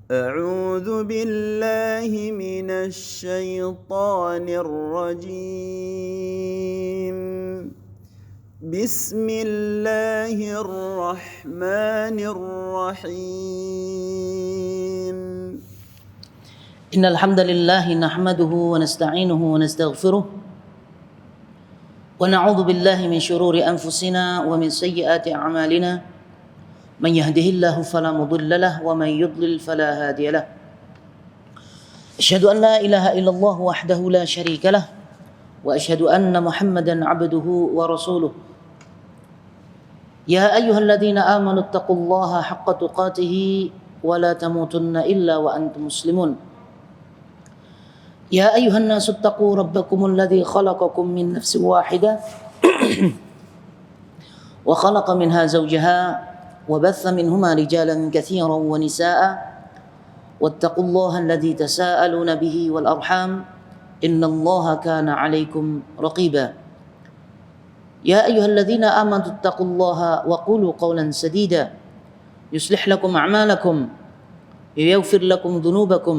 أعوذ بالله من الشيطان الرجيم. بسم الله الرحمن الرحيم. إن الحمد لله نحمده ونستعينه ونستغفره ونعوذ بالله من شرور أنفسنا ومن سيئات أعمالنا من يهده الله فلا مضل له ومن يضلل فلا هادي له أشهد أن لا إله إلا الله وحده لا شريك له وأشهد أن محمدا عبده ورسوله يا أيها الذين آمنوا اتقوا الله حق تقاته ولا تموتن إلا وأنتم مسلمون يا أيها الناس اتقوا ربكم الذي خلقكم من نفس واحدة وخلق منها زوجها وبث منهما رجالا كثيرا ونساء واتقوا الله الذي تساءلون به والأرحام إن الله كان عليكم رقيبا يا أيها الذين آمنوا اتقوا الله وقولوا قولا سديدا يصلح لكم أعمالكم يغفر لكم ذنوبكم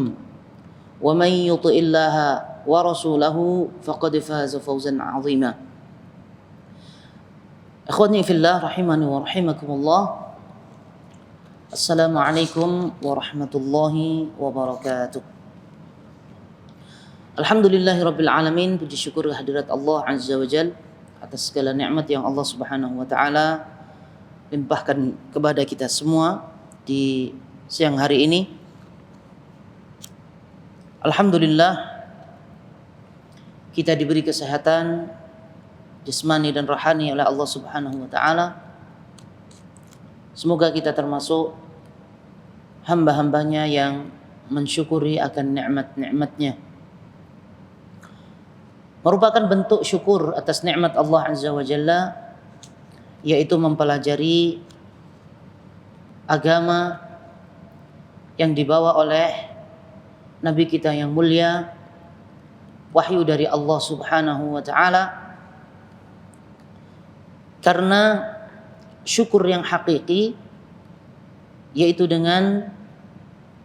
ومن يطع الله ورسوله فقد فاز فوزا عظيما إخواني في الله رحمني ورحمكم الله Assalamualaikum warahmatullahi wabarakatuh. Alhamdulillahirabbil alamin, puji syukur kehadirat Allah Azza wa Jalla atas segala nikmat yang Allah Subhanahu wa taala limpahkan kepada kita semua di siang hari ini. Alhamdulillah kita diberi kesehatan jasmani dan rohani oleh Allah Subhanahu wa taala. Semoga kita termasuk hamba-hambanya yang mensyukuri akan nikmat-nikmatnya. Merupakan bentuk syukur atas nikmat Allah Azza wa Jalla, yaitu mempelajari agama yang dibawa oleh Nabi kita yang mulia, wahyu dari Allah Subhanahu wa taala. Karena syukur yang hakiki yaitu dengan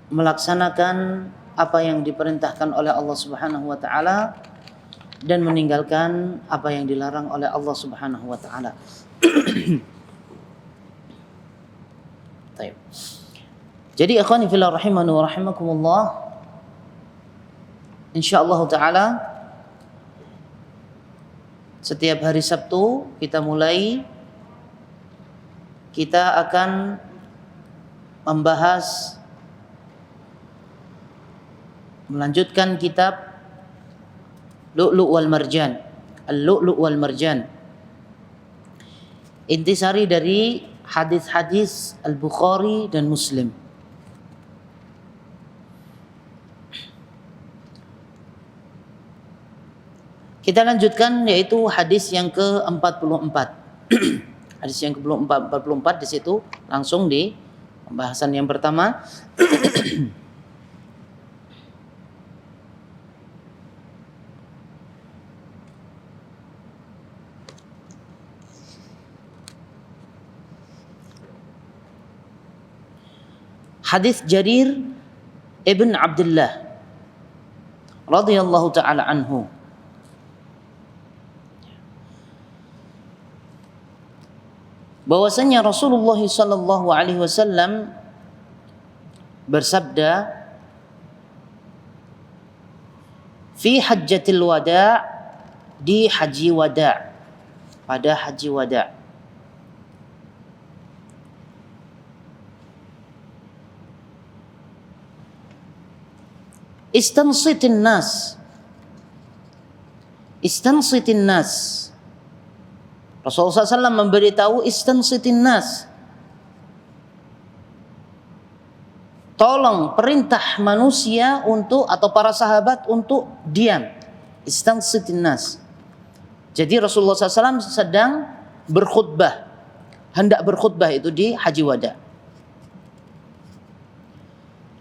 melaksanakan apa yang diperintahkan oleh Allah Subhanahu wa taala dan meninggalkan apa yang dilarang oleh Allah Subhanahu wa taala. Baik. Jadi ikhwani fillah rahimani wa rahimakumullah, insyaallah taala setiap hari Sabtu kita akan melanjutkan kitab Lu'lu' wal Marjan, Al-Lu'lu' wal Marjan. Intisari dari hadis-hadis Al-Bukhari dan Muslim. Kita lanjutkan yaitu hadis yang ke-44. Hadis yang ke-44 di situ langsung di pembahasan yang pertama. Hadis Jarir ibn Abdullah radhiyallahu taala anhu. Bahwasanya Rasulullah sallallahu alaihi wasallam bersabda fi hajjatil wada', di haji wada', pada haji wada'. Istansitin nas, Rasulullah SAW memberitahu istansitin nas, tolong perintah manusia untuk, atau para sahabat untuk diam. Istansitin nas. Jadi Rasulullah SAW sedang berkhutbah, hendak berkhutbah itu di haji wada.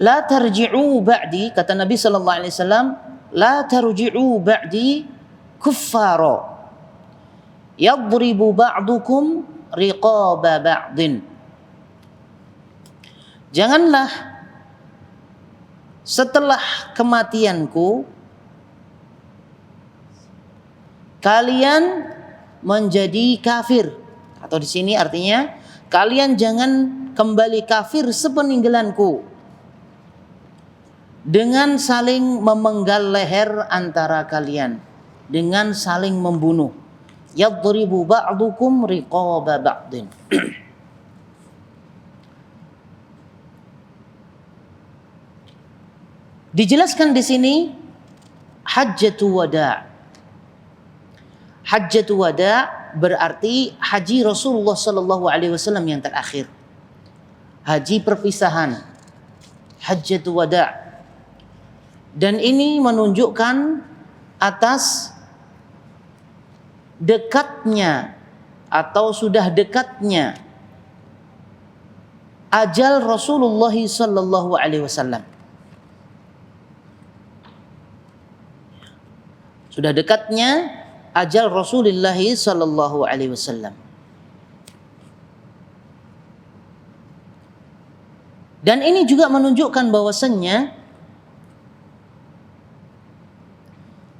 La tarji'u ba'di, kata Nabi sallallahu alaihi wasallam, la tarji'u ba'di kuffara yadribu ba'dukum riqaba ba'din. Janganlah setelah kematianku kalian menjadi kafir, atau di sini artinya kalian jangan kembali kafir sepeninggalanku dengan saling memenggal leher antara kalian, dengan saling membunuh. Yadribu ba'dukum riqaba ba'din. Dijelaskan di sini hajjatul wada'. Hajjatul wada' berarti haji Rasulullah sallallahu alaihi wasallam yang terakhir. Haji perpisahan. Hajjatul wada'. Dan ini menunjukkan atas dekatnya atau sudah dekatnya ajal Rasulullah sallallahu alaihi wasallam. Sudah dekatnya ajal Rasulullah sallallahu alaihi wasallam. Dan ini juga menunjukkan bahwasannya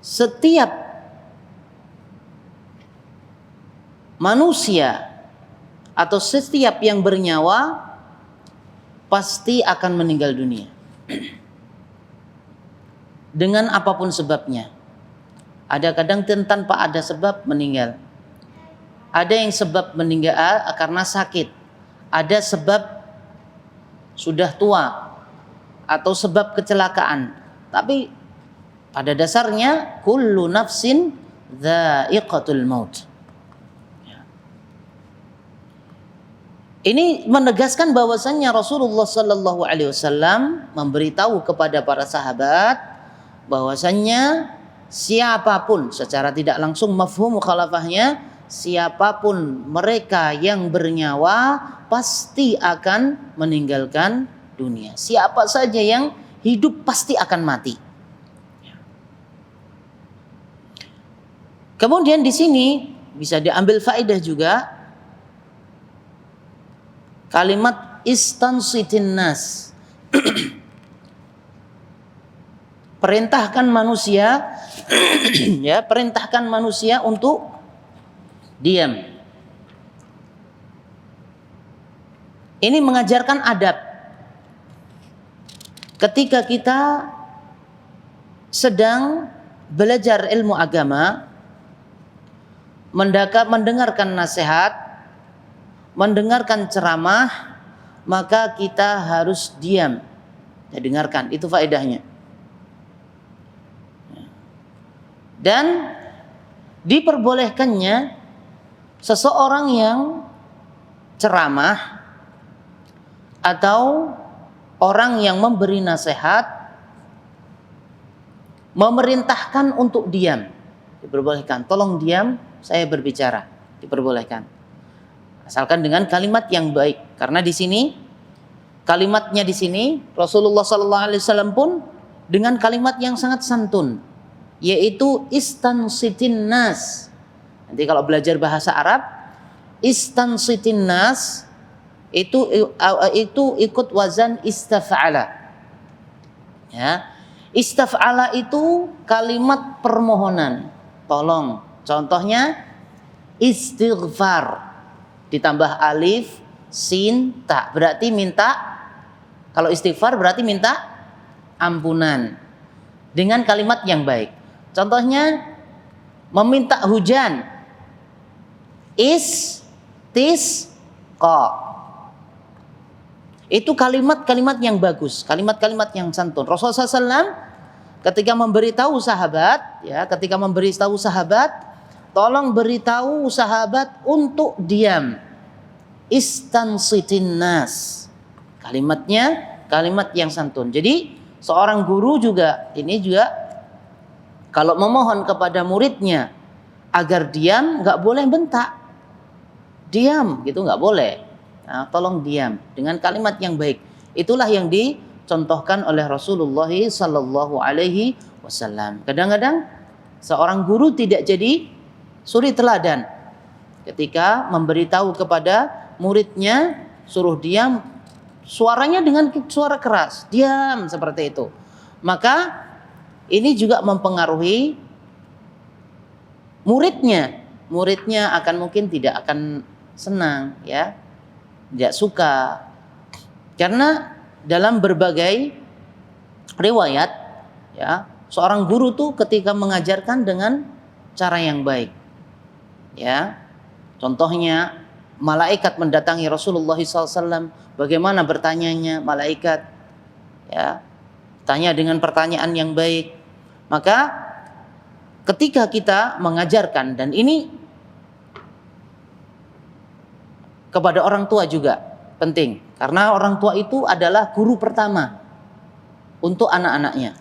setiap manusia atau setiap yang bernyawa pasti akan meninggal dunia. Dengan apapun sebabnya. Ada kadang tanpa ada sebab meninggal. Ada yang sebab meninggal karena sakit. Ada sebab sudah tua atau sebab kecelakaan. Tapi pada dasarnya kullu nafsin dha'iqatul maut. Ini menegaskan bahwasannya Rasulullah sallallahu alaihi wasallam memberitahu kepada para sahabat bahwasannya siapapun, secara tidak langsung mafhum mukhalafahnya, siapapun mereka yang bernyawa pasti akan meninggalkan dunia. Siapa saja yang hidup pasti akan mati. Kemudian di sini bisa diambil faedah juga kalimat istansitin nas. Perintahkan manusia ya, perintahkan manusia untuk diam. Ini mengajarkan adab. Ketika kita sedang belajar ilmu agama, mendengarkan nasihat, mendengarkan ceramah, maka kita harus diam. Ya, dengarkan, itu faedahnya. Dan diperbolehkannya seseorang yang ceramah atau orang yang memberi nasihat memerintahkan untuk diam. Diperbolehkan, tolong diam, saya berbicara. Diperbolehkan. Asalkan dengan kalimat yang baik. Karena di sini kalimatnya di sini Rasulullah sallallahu alaihi wasallam pun dengan kalimat yang sangat santun, yaitu istansitin nas. Nanti kalau belajar bahasa Arab, istansitin nas itu ikut wazan istaf'ala. Ya. Istaf'ala itu kalimat permohonan, tolong. Contohnya istighfar ditambah alif, sin, ta. Berarti minta, kalau istighfar berarti minta ampunan dengan kalimat yang baik. Contohnya meminta hujan, istisqa. Itu kalimat-kalimat yang bagus, kalimat-kalimat yang santun. Rasulullah SAW ketika memberitahu sahabat, ya, ketika memberitahu sahabat, tolong beritahu sahabat untuk diam. Istansitin nas. Kalimatnya kalimat yang santun. Jadi seorang guru juga ini juga kalau memohon kepada muridnya agar diam, nggak boleh bentak. Diam gitu nggak boleh. Nah, tolong diam dengan kalimat yang baik. Itulah yang dicontohkan oleh Rasulullah sallallahu alaihi wasallam. Kadang-kadang seorang guru tidak jadi suri teladan ketika memberitahu kepada muridnya suruh diam, suaranya dengan suara keras, diam seperti itu. maka ini juga mempengaruhi muridnya. Muridnya akan mungkin tidak akan senang, ya, tidak suka. Karena dalam berbagai riwayat, ya, seorang guru tuh ketika mengajarkan dengan cara yang baik, ya, contohnya malaikat mendatangi Rasulullah SAW, bagaimana bertanyanya malaikat, ya, tanya dengan pertanyaan yang baik. Maka ketika kita mengajarkan, dan ini kepada orang tua juga penting, karena orang tua itu adalah guru pertama untuk anak-anaknya.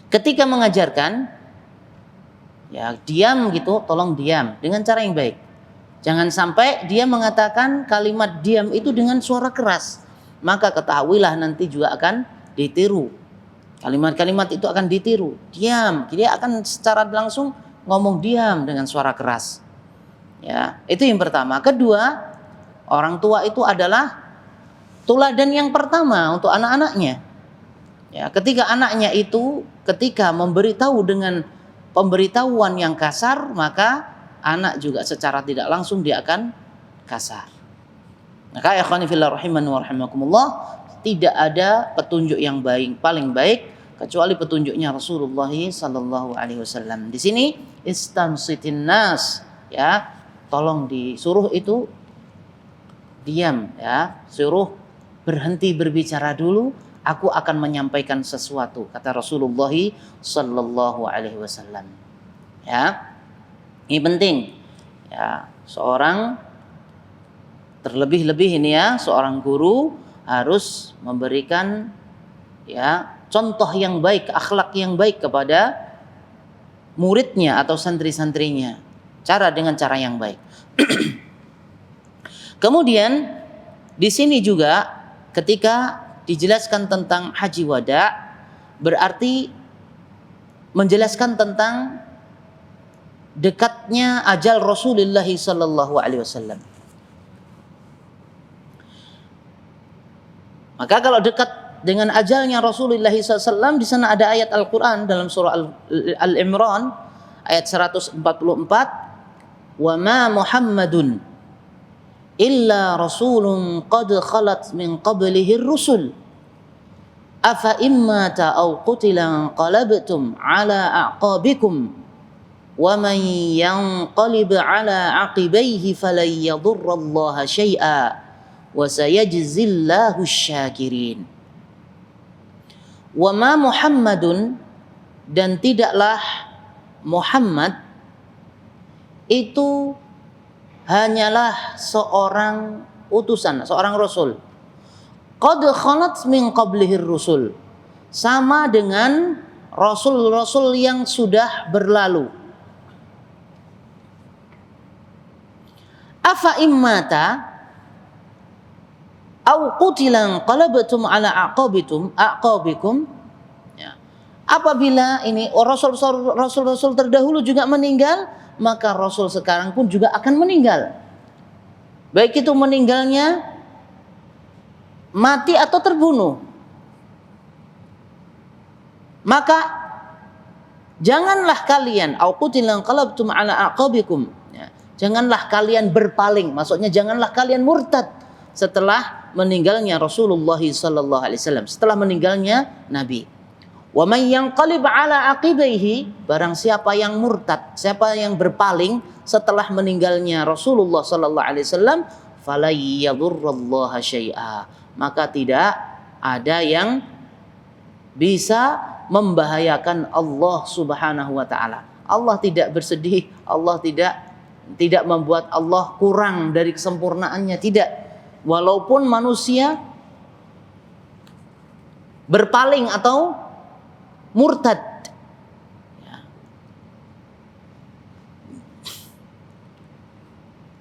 Ketika mengajarkan, ya, diam gitu, tolong diam dengan cara yang baik. Jangan sampai dia mengatakan kalimat diam itu dengan suara keras, maka ketahuilah nanti juga akan ditiru. Kalimat-kalimat itu akan ditiru. Diam, dia akan secara langsung ngomong diam dengan suara keras. Ya, itu yang pertama. Kedua, orang tua itu adalah teladan yang pertama untuk anak-anaknya. Ya, ketika anaknya itu ketika memberitahu dengan pemberitahuan yang kasar, maka anak juga secara tidak langsung dia akan kasar. Maka ikhwani fillah rahimani wa rahimakumullah, tidak ada petunjuk yang baik, paling baik kecuali petunjuknya Rasulullah sallallahu alaihi wasallam. Di sini istamsitin nas, ya, tolong disuruh itu diam, ya, suruh berhenti berbicara dulu, aku akan menyampaikan sesuatu, kata Rasulullah sallallahu alaihi wasallam. Ya. Ini penting. Ya, seorang terlebih-lebih ini, ya, seorang guru harus memberikan, ya, contoh yang baik, akhlak yang baik kepada muridnya atau santri-santrinya. Dengan cara yang baik. Kemudian di sini juga ketika dijelaskan tentang haji wada, berarti menjelaskan tentang dekatnya ajal Rasulullah sallallahu alaihi wasallam. Maka kalau dekat dengan ajalnya Rasulullah SAW, di sana ada ayat Al-Quran dalam surah Al-Imran ayat 144, wa ma Muhammadun illa rasulun qad khalat min qablihi rusul afa immata aw qutila qalabtum ala aqabikum wa man yanqalib ala aqibaihi falan yadurrallaha syai'a wa sayajzillahu syakirin. Wa ma Muhammadun, dan tidaklah Muhammad itu hanyalah seorang utusan, seorang rasul. Qad khalat min qablihir rusul, sama dengan rasul-rasul yang sudah berlalu. Afa immata au qutilan qalabtum ala aqabikum, ya. Apabila ini rasul-rasul terdahulu juga meninggal, maka rasul sekarang pun juga akan meninggal. Baik itu meninggalnya mati atau terbunuh. Maka janganlah kalian au qutilan qalabtum ala aqabikum, ya. Janganlah kalian berpaling, maksudnya janganlah kalian murtad setelah meninggalnya Rasulullah sallallahu alaihi wasallam, setelah meninggalnya Nabi. Wa may yanqalib ala aqibaihi, barang siapa yang murtad, siapa yang berpaling setelah meninggalnya Rasulullah sallallahu alaihi wasallam, falay yadurrallaha syai'a, maka tidak ada yang bisa membahayakan Allah Subhanahu wa taala. Allah tidak bersedih, Allah tidak membuat Allah kurang dari kesempurnaannya, tidak. Walaupun manusia berpaling atau murtad, ya.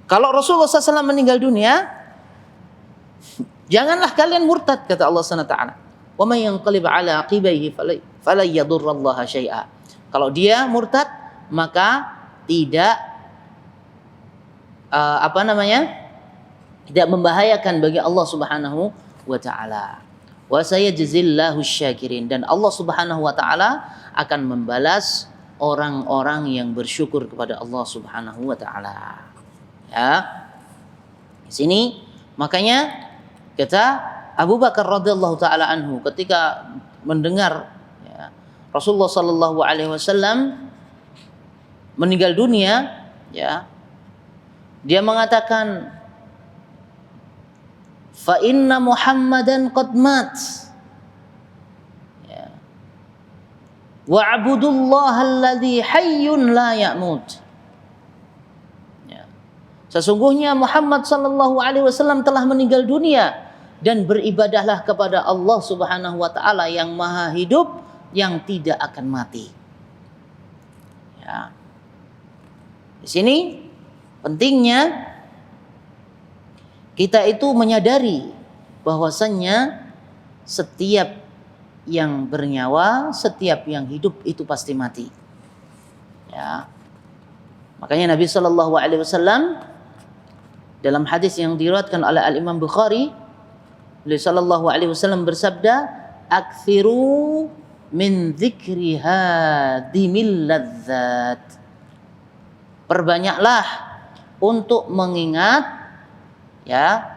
Kalau Rasulullah SAW meninggal dunia, janganlah kalian murtad, kata Allah SWT. Wa may yanqalib ala aqibaihi fala yadurrallaha syai'a. Kalau dia murtad, maka tidak tidak membahayakan bagi Allah Subhanahu wa taala. wa sayajzillahu syakirin, dan Allah Subhanahu wa taala akan membalas orang-orang yang bersyukur kepada Allah Subhanahu wa taala. Ya. Di sini makanya kata Abu Bakar radhiyallahu taala anhu ketika mendengar ya, Rasulullah sallallahu alaihi wasallam meninggal dunia, ya, dia mengatakan, fa inna Muhammadan qad mat, ya, wa abudullaha alladzi hayyun la ya'mut, ya, sesungguhnya Muhammad sallallahu alaihi wasallam telah meninggal dunia, dan beribadahlah kepada Allah Subhanahu wa taala yang maha hidup, yang tidak akan mati. Ya. Di sini pentingnya kita itu menyadari bahwasannya setiap yang bernyawa, setiap yang hidup itu pasti mati. Ya. Makanya Nabi Shallallahu Alaihi Wasallam dalam hadis yang diriwayatkan oleh Al Imam Bukhari, beliau Shallallahu Alaihi Wasallam bersabda, "Aktsiru min dzikri hadimil ladzat." Perbanyaklah untuk mengingat, ya,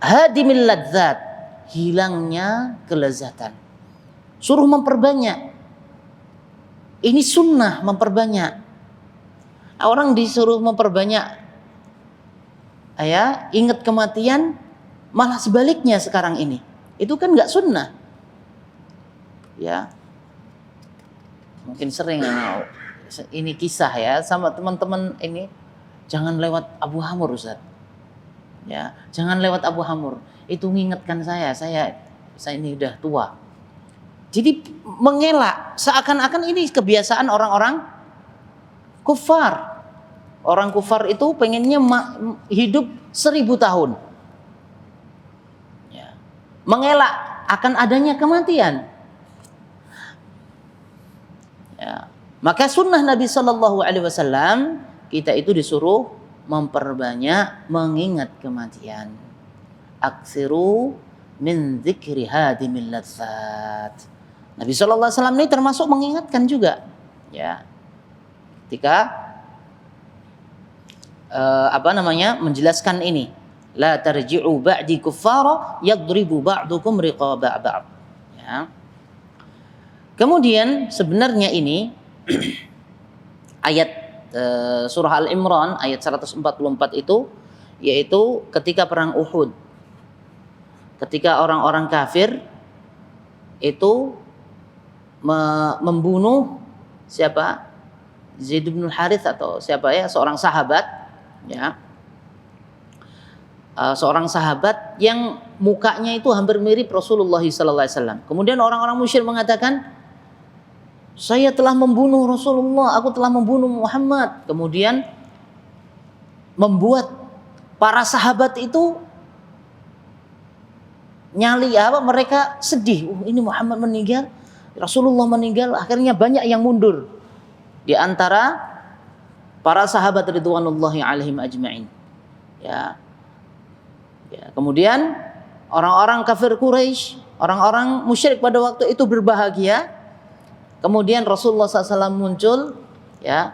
hadimil ladzat, hilangnya kelezatan. Suruh memperbanyak. Ini sunnah memperbanyak. Orang disuruh memperbanyak, ya, ingat kematian, malah sebaliknya sekarang ini. Itu kan nggak sunnah. Ya, mungkin sering ini kisah ya sama teman-teman ini, jangan lewat Abu Hamur Ustaz. Ya, jangan lewat Abu Hamur. Itu mengingatkan saya ini udah tua. Jadi mengelak, seakan-akan ini kebiasaan orang-orang kufar. Orang kufar itu pengennya hidup 1000 tahun. Ya. Mengelak akan adanya kematian. Ya. Maka sunnah Nabi Shallallahu Alaihi Wasallam, kita itu disuruh memperbanyak mengingat kematian. Aktsiru min dzikri hadimil ladzat. Nabi Shallallahu Alaihi Wasallam ini termasuk mengingatkan juga, ya, ketika menjelaskan ini, la tarji'u ba'di kuffara yadribu ba'dukum riqaba ba'd. Ya. Kemudian sebenarnya ini ayat surah Al-Imran ayat 144 itu, yaitu ketika perang Uhud, ketika orang-orang kafir itu membunuh siapa? Zaid bin Harith atau siapa ya, seorang sahabat, ya, seorang sahabat yang mukanya itu hampir mirip Rasulullah SAW. Kemudian orang-orang musyrik mengatakan, saya telah membunuh Rasulullah, aku telah membunuh Muhammad. Kemudian membuat para sahabat itu mereka sedih. Ini Muhammad meninggal, Rasulullah meninggal. Akhirnya banyak yang mundur di antara para sahabat ridwanullahi alaihim ajma'in. Ya. Ya, kemudian orang-orang kafir Quraisy, orang-orang musyrik pada waktu itu berbahagia. Kemudian Rasulullah SAW muncul, ya,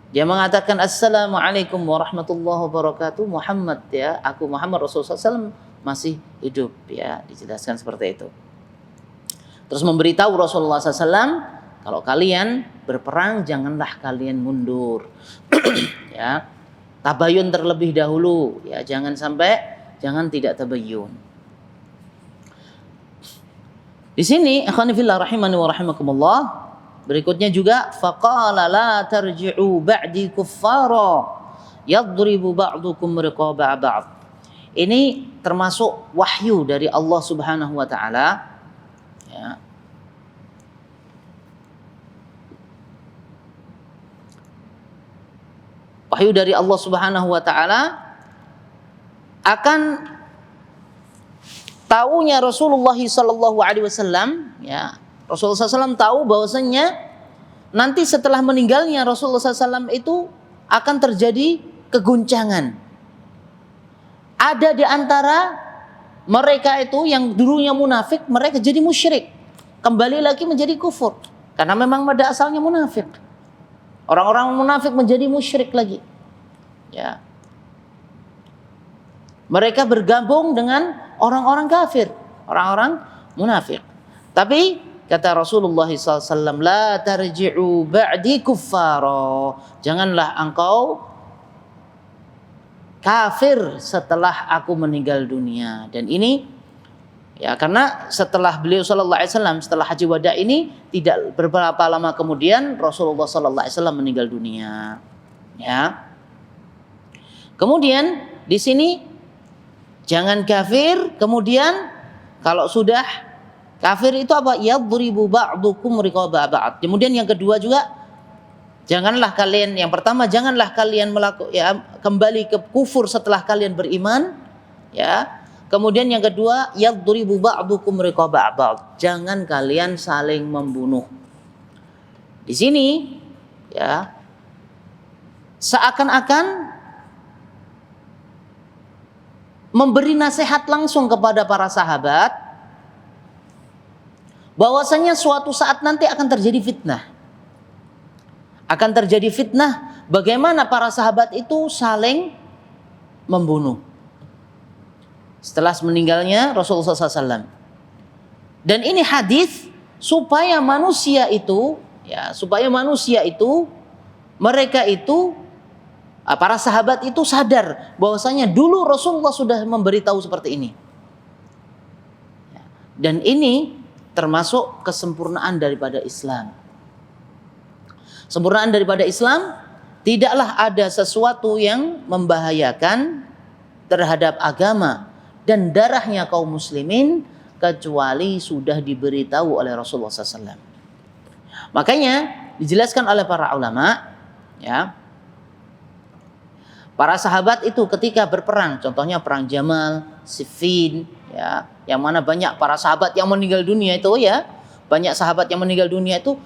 dia mengatakan Assalamualaikum warahmatullahi wabarakatuh, Muhammad, ya, aku Muhammad, Rasulullah SAW masih hidup, ya, dijelaskan seperti itu. Terus memberitahu Rasulullah SAW, kalau kalian berperang janganlah kalian mundur, ya, tabayun terlebih dahulu, ya, jangan tidak tabayun. Di sini ikhwani fillah rahimani wa rahimakumullah, berikutnya juga faqala la tarji'u ba'di kuffara yadribu ba'dukum riqaba ba'd. Ini termasuk wahyu dari Allah Subhanahu wa taala, ya. Wahyu dari Allah Subhanahu wa taala akan taunya Rasulullah sallallahu alaihi wasallam, ya. Rasulullah SAW tahu bahwasanya nanti setelah meninggalnya Rasulullah SAW itu akan terjadi keguncangan. Ada di antara mereka itu yang dulunya munafik, mereka jadi musyrik, kembali lagi menjadi kufur, karena memang pada asalnya munafik. Orang-orang munafik menjadi musyrik lagi, ya. Mereka bergabung dengan orang-orang kafir, orang-orang munafik. Tapi kata Rasulullah SAW, la tarji'u ba'di kuffara, janganlah engkau kafir setelah aku meninggal dunia. Dan ini ya karena setelah beliau sallallahu alaihi wasallam, setelah haji wada ini, tidak beberapa lama kemudian Rasulullah sallallahu alaihi wasallam meninggal dunia. Ya. Kemudian di sini jangan kafir, kemudian kalau sudah kafir itu apa? Yadribu ba'dukum riqaba ba'd. Kemudian yang kedua juga, janganlah kalian, yang pertama janganlah kalian kembali ke kufur setelah kalian beriman, ya. Kemudian yang kedua, yadribu ba'dukum riqaba ba'd. Jangan kalian saling membunuh. Di sini ya seakan-akan memberi nasihat langsung kepada para sahabat bahwasanya suatu saat nanti akan terjadi fitnah. Akan terjadi fitnah, bagaimana para sahabat itu saling membunuh setelah meninggalnya Rasulullah SAW. Dan ini hadis supaya manusia itu, ya, mereka itu, para sahabat itu sadar bahwasanya dulu Rasulullah sudah memberitahu seperti ini. Dan ini termasuk kesempurnaan daripada Islam. Sempurnaan daripada Islam, tidaklah ada sesuatu yang membahayakan terhadap agama dan darahnya kaum muslimin kecuali sudah diberitahu oleh Rasulullah SAW. Makanya dijelaskan oleh para ulama, ya, para sahabat itu ketika berperang, contohnya perang Jamal, Siffin, ya, yang mana banyak para sahabat yang meninggal dunia itu, ya, banyak sahabat yang meninggal dunia itu,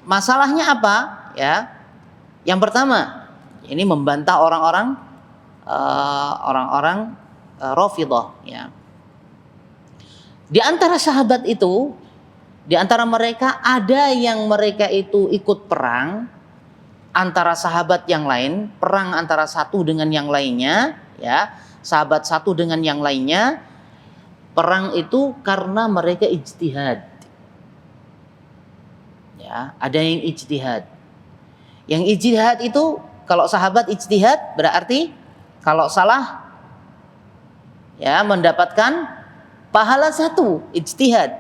masalahnya apa? Ya, yang pertama, ini membantah orang-orang Rafidhah, ya. Di antara sahabat itu, di antara mereka ada yang mereka itu ikut perang antara sahabat yang lain, perang antara satu dengan yang lainnya, ya, sahabat satu dengan yang lainnya, perang itu karena mereka ijtihad. Ya, ada yang ijtihad. Yang ijtihad itu, kalau sahabat ijtihad berarti kalau salah, ya, mendapatkan pahala satu ijtihad.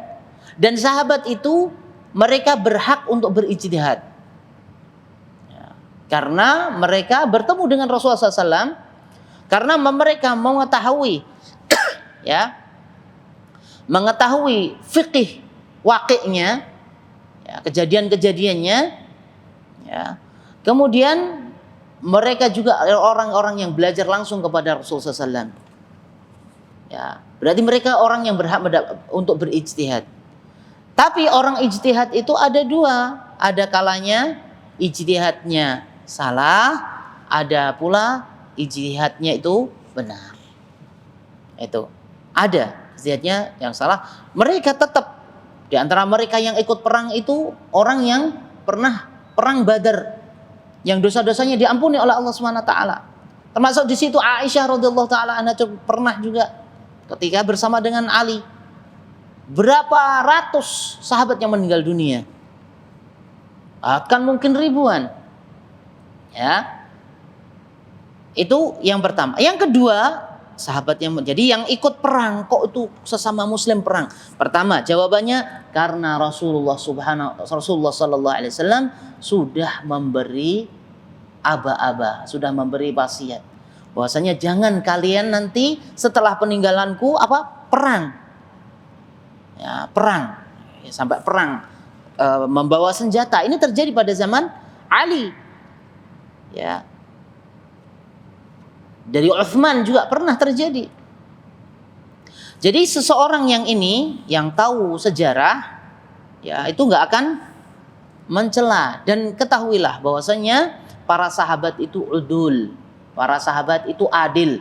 Dan sahabat itu mereka berhak untuk berijtihad, ya, karena mereka bertemu dengan Rasulullah SAW, karena mereka mengetahui ya, mengetahui fikih waqi'nya, ya, kejadian-kejadiannya, ya. Kemudian mereka juga orang-orang yang belajar langsung kepada Rasulullah SAW. Ya, berarti mereka orang yang berhak untuk berijtihad. Tapi orang ijtihad itu ada dua, ada kalanya ijtihadnya salah, ada pula ijtihadnya itu benar. Itu ada ijtihadnya yang salah. Mereka tetap di antara mereka yang ikut perang itu orang yang pernah perang Badar, yang dosa-dosanya diampuni oleh Allah SWT. Termasuk di situ Aisyah radhiyallahu taala anha pernah juga ketika bersama dengan Ali. Berapa ratus sahabat yang meninggal dunia? Akan mungkin ribuan. Ya. Itu yang pertama. Yang kedua, sahabat yang menjadi yang ikut perang, kok itu sesama muslim perang? Pertama, jawabannya karena Rasulullah sallallahu alaihi wasallam sudah memberi aba-aba, sudah memberi wasiat bahwasanya jangan kalian nanti setelah peninggalanku perang. Ya, perang. Ya, sampai perang membawa senjata. Ini terjadi pada zaman Ali. Ya. Dari Utsman juga pernah terjadi. Jadi seseorang yang ini, yang tahu sejarah, ya, itu nggak akan mencela. Dan ketahuilah bahwasanya para sahabat itu udul, para sahabat itu adil.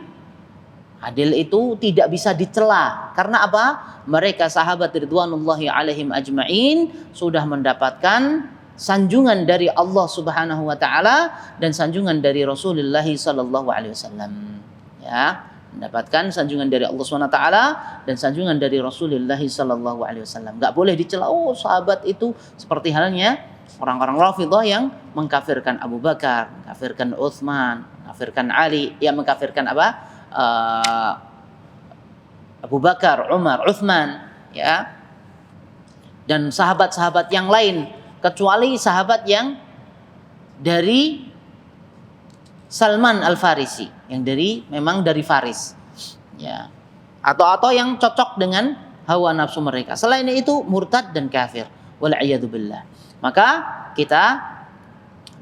Adil itu tidak bisa dicela. Karena apa? Mereka sahabat ridwanullahi alaihim ajma'in sudah mendapatkan sanjungan dari Allah Subhanahu wa taala dan sanjungan dari Rasulullah sallallahu alaihi wasallam. Ya, mendapatkan sanjungan dari Allah Subhanahu wa taala dan sanjungan dari Rasulullah sallallahu alaihi wasallam. Enggak boleh dicela. Oh, sahabat itu seperti halnya orang-orang Rafidhah yang mengkafirkan Abu Bakar, mengkafirkan Utsman, mengkafirkan Ali, yang mengkafirkan apa? Abu Bakar, Umar, Uthman, ya, dan sahabat-sahabat yang lain, kecuali sahabat yang dari Salman Al-Farisi, yang memang dari Faris, ya, atau yang cocok dengan hawa nafsu mereka. Selain itu murtad dan kafir. Wal'iyadzubillah. Maka kita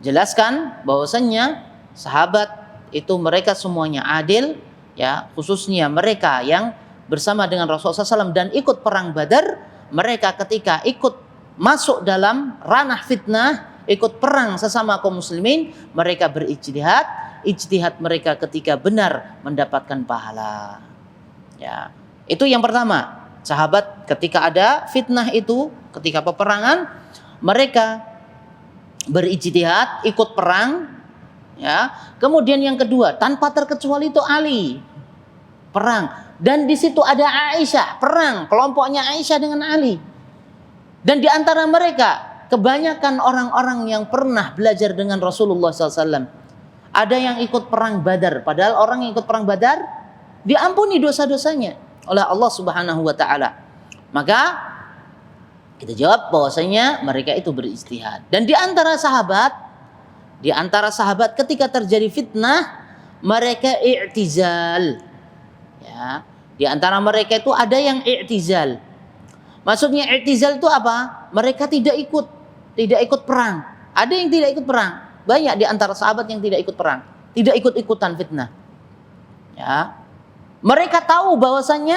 jelaskan bahwasannya sahabat itu mereka semuanya adil. Ya, khususnya mereka yang bersama dengan Rasulullah SAW dan ikut perang Badar, mereka ketika ikut masuk dalam ranah fitnah, ikut perang sesama kaum muslimin, mereka berijtihad, ijtihad mereka ketika benar mendapatkan pahala. Ya, itu yang pertama. Sahabat ketika ada fitnah itu, ketika peperangan, mereka berijtihad, ikut perang. Ya, kemudian yang kedua, tanpa terkecuali itu Ali perang, dan di situ ada Aisyah perang, kelompoknya Aisyah dengan Ali. Dan di antara mereka kebanyakan orang-orang yang pernah belajar dengan Rasulullah SAW. Ada yang ikut perang Badar, padahal orang yang ikut perang Badar diampuni dosa-dosanya oleh Allah Subhanahu wa taala. Maka kita jawab bahwasanya mereka itu berijtihad. Dan di antara sahabat ketika terjadi fitnah, mereka i'tizal. Ya, di antara mereka itu ada yang i'tizal. Maksudnya i'tizal itu apa? Mereka tidak ikut perang. Ada yang tidak ikut perang. Banyak di antara sahabat yang tidak ikut perang, tidak ikut-ikutan fitnah. Ya. Mereka tahu bahwasannya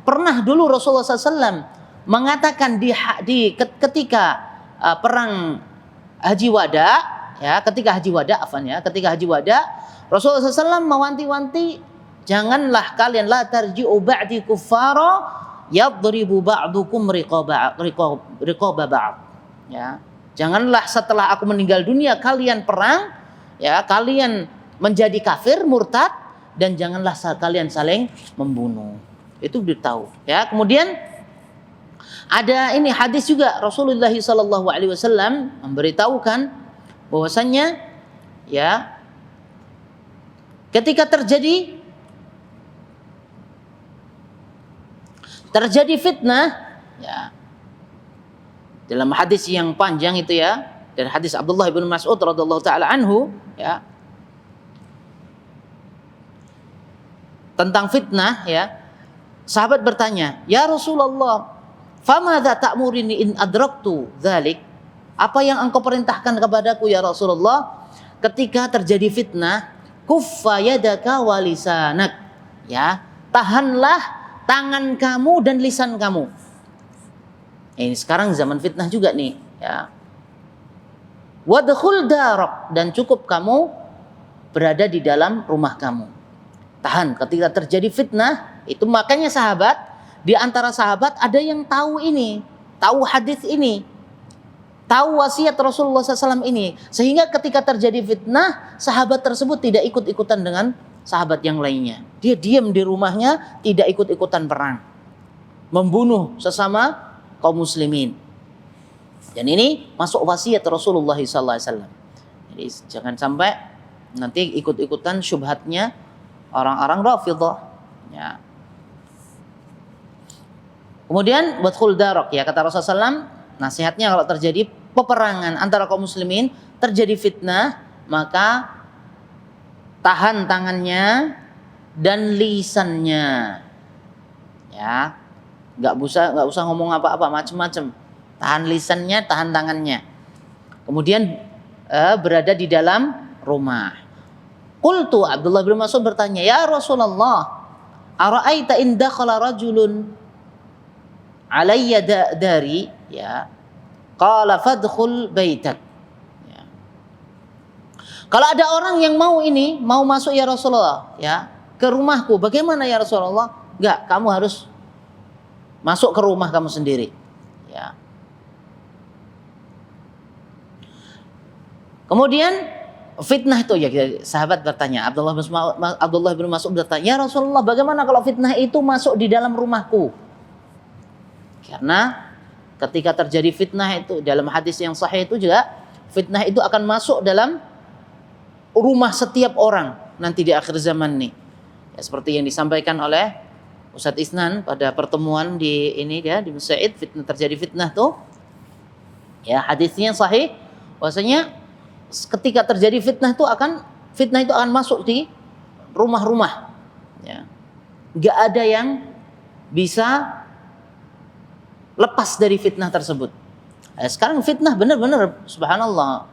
pernah dulu Rasulullah SAW mengatakan ketika perang Haji Wada, ya, ketika Haji Wada, Rasulullah SAW mewanti-wanti, janganlah kalian la tarji'u ba'di kuffara yadribu ba'dukum riqaba ba'd. Ya. Janganlah setelah aku meninggal dunia kalian perang, ya, kalian menjadi kafir, murtad, dan janganlah kalian saling membunuh. Itu ditahu, ya. Kemudian ada ini hadis juga Rasulullah sallallahu alaihi wasallam memberitahukan bahwasannya, ya, ketika terjadi fitnah, ya, dalam hadis yang panjang itu, ya, dari hadis Abdullah bin Mas'ud radhiyallahu taala anhu, ya, tentang fitnah, ya, sahabat bertanya, ya Rasulullah, famadza ta'murini in adraktu dzalik? Apa yang engkau perintahkan kepadaku ya Rasulullah ketika terjadi fitnah? Kuffa yadaka wa lisanak, ya, tahanlah tangan kamu dan lisan kamu. Ini sekarang zaman fitnah juga nih, ya. Wadkhul darak, dan cukup kamu berada di dalam rumah kamu. Tahan ketika terjadi fitnah itu. Makanya sahabat, di antara sahabat ada yang tahu ini, tahu hadis ini, tahu wasiat Rasulullah SAW ini, sehingga ketika terjadi fitnah, sahabat tersebut tidak ikut-ikutan dengan sahabat yang lainnya. Dia diam di rumahnya, tidak ikut-ikutan perang, membunuh sesama kaum muslimin. Dan ini masuk wasiat Rasulullah SAW. Jadi jangan sampai nanti ikut-ikutan syubhatnya orang-orang Rafidhah. Ya. Kemudian wadkhul darak, ya, kata Rasulullah SAW, nasihatnya kalau terjadi peperangan antara kaum muslimin, terjadi fitnah, maka tahan tangannya dan lisannya, ya, nggak usah ngomong apa-apa macam-macam, tahan lisannya, tahan tangannya. Kemudian berada di dalam rumah. Qultu, Abdullah bin Mas'ud bertanya, ya Rasulullah, ara'aita in dakhala rajulun alayya dari, ya, qala fadkhul baitak. Kalau ada orang yang mau masuk ya Rasulullah, ya, ke rumahku. Bagaimana ya Rasulullah? Enggak, kamu harus masuk ke rumah kamu sendiri. Ya. Kemudian fitnah itu ya, sahabat bertanya, Abdullah bin Mas'ud bertanya, ya Rasulullah, bagaimana kalau fitnah itu masuk di dalam rumahku? Karena ketika terjadi fitnah itu, dalam hadis yang sahih itu juga, fitnah itu akan masuk dalam rumah setiap orang nanti di akhir zaman nih. Ya, seperti yang disampaikan oleh Ustadz Isnan pada pertemuan di ini dia di Masjid, terjadi fitnah tuh. Ya, hadisnya sahih bahwasanya ketika terjadi fitnah itu akan masuk di rumah-rumah. Ya. Enggak ada yang bisa lepas dari fitnah tersebut. Sekarang fitnah benar-benar subhanallah.